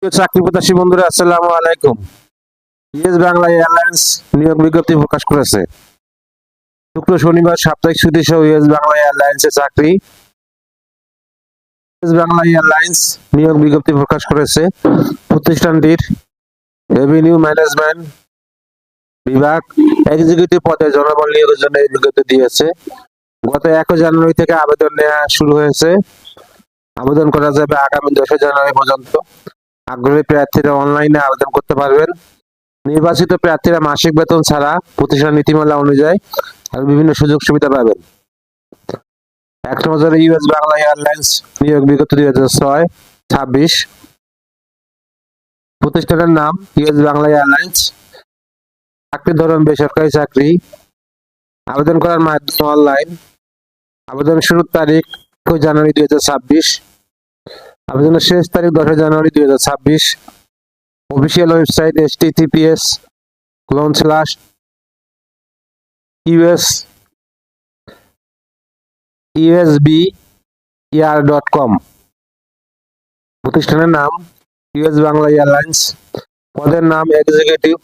চাকরি প্রত্যাশী বন্ধুরা, আসসালামু আলাইকুম। ইয়েস বাংলা এয়ারলাইন্স নিয়োগ বিজ্ঞপ্তি প্রকাশ করেছে। শুক্র শনিবার সাপ্তাহিক ছুটি সহ ইয়েস বাংলা এয়ারলাইন্সের চাকরি। ইয়েস বাংলা এয়ারলাইন্স নিয়োগ বিজ্ঞপ্তি প্রকাশ করেছে। প্রতিষ্ঠানটির রেভিনিউ ম্যানেজমেন্ট বিভাগ এক্সিকিউটিভ পদে জনবল নিয়োগের জন্য এই বিজ্ঞপ্তি দিয়েছে। গত 1 জানুয়ারি থেকে আবেদন নেওয়া শুরু হয়েছে। আবেদন করা যাবে আগামী 10 জানুয়ারি পর্যন্ত। আগ্রহী প্রার্থীরা অনলাইনে আবেদন করতে পারবেন। নির্বাচিত প্রার্থীরা মাসিক বেতন ছাড়া প্রতিষ্ঠান নীতিমালা অনুযায়ী আর বিভিন্ন সুযোগ সুবিধা পাবেন। 1 নজরে ইউএস বাংলা এয়ারলাইন্স নিয়োগ বিজ্ঞপ্তি 2006-26। প্রতিষ্ঠানের নাম ইউএস বাংলা এয়ারলাইন্স। চাকরির ধরন বেসরকারি চাকরি। আবেদন করার মাধ্যম অনলাইন। আবেদন শুরুর তারিখ 1 জানুয়ারি 2026। আবেদনের শেষ তারিখ 10 জানুয়ারি 2026। Official website https://usbr.com। প্রতিষ্ঠানের নাম ইউএস বাংলা এয়ারলাইন্স। পদের নাম এক্সিকিউটিভ।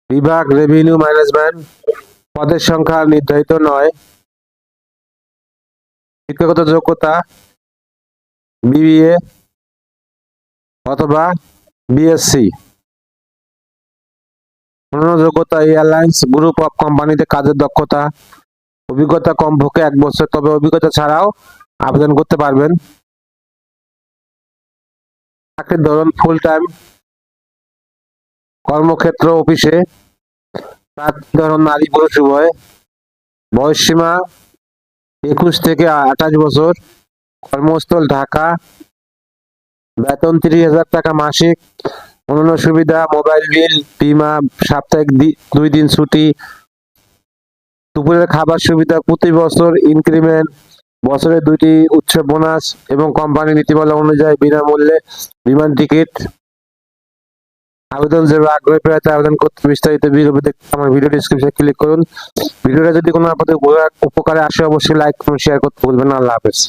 বিভাগ রেভিনিউ ম্যানেজমেন্ট। পদের সংখ্যা নির্ধারিত নয়। শিক্ষাগত যোগ্যতা বিবিএ অথবা বিএসসি। অন্যান্য যোগ্যতা এয়ারলাইন্স গ্রুপ অফ কোম্পানিতে কাজের দক্ষতা, অভিজ্ঞতা কমপক্ষে 1 বছর, তবে অভিজ্ঞতা ছাড়াও আবেদন করতে পারবেন। চাকরির ধরন ফুল টাইম, কর্মক্ষেত্র অফিসে। প্রার্থী ধরন নারী পুরুষ উভয়। বয়সসীমা 21 থেকে 28 বছর। কর্মস্থল ঢাকা। বেতন 30,000 টাকা মাসিক। অন্যান্য সুবিধা মোবাইল বিল, বীমা, সাপ্তাহিক 2 দিন ছুটি, দুপুরের খাবার সুবিধা, প্রতি বছর ইনক্রিমেন্ট, বছরে 2টি উৎসব বোনাস এবং কোম্পানি নীতিমালা অনুযায়ী বিনামূল্যে বিমান টিকিট। আবেদন যে আগ্রহী প্রার্থী আবেদন করতে বিস্তারিত বিজ্ঞপ্তি দেখতে আমার ভিডিও ডেসক্রিপশনে ক্লিক করুন। ভিডিওটা যদি কোনো আপনাদের উপকারে আসে অবশ্যই লাইক এবং শেয়ার করতে ভুলবেন না। আল্লাহ হাফেজ।